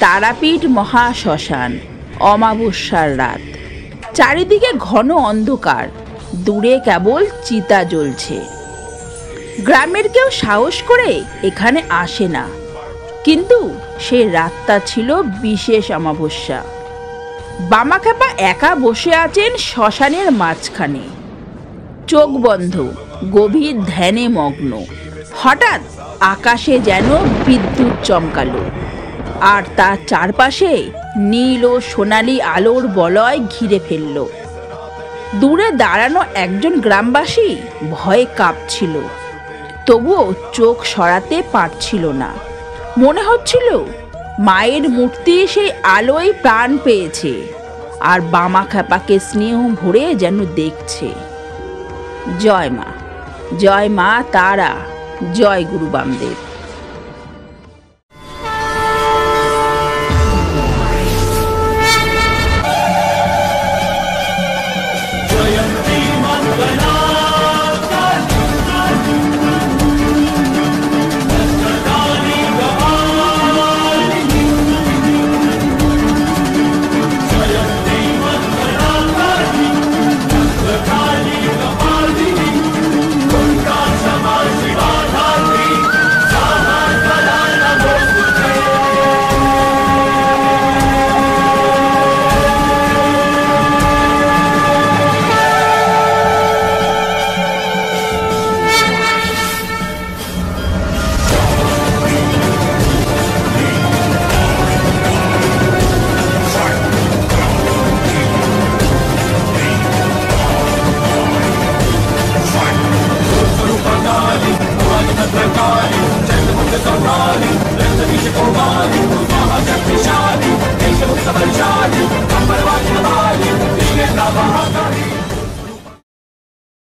তারাপীঠ মহাশ্মশান, অমাবস্যার রাত। চারিদিকে ঘন অন্ধকার, দূরে কেবল চিতা জ্বলছে। গ্রামের কেউ সাহস করে এখানে আসে না, কিন্তু সে রাতটা ছিল বিশেষ অমাবস্যা। বামাখ্যাপা একা বসে আছেন শ্মশানের মাঝখানে, চোখ বন্ধ, গভীর ধ্যানে মগ্ন। হঠাৎ আকাশে যেন বিদ্যুৎ চমকালো, আর তার চারপাশে নীল ও সোনালি আলোর বলয় ঘিরে ফেলল। দূরে দাঁড়ানো একজন গ্রামবাসী ভয়ে কাঁপছিল, তবুও চোখ সরাতে পারছিল না। মনে হচ্ছিল মায়ের মূর্তি সেই আলোয় প্রাণ পেয়েছে, আর বামাখ্যাপাকে স্নেহ ভরে যেন দেখছে। জয় মা, জয় মা তারা, জয় গুরু বামদেব।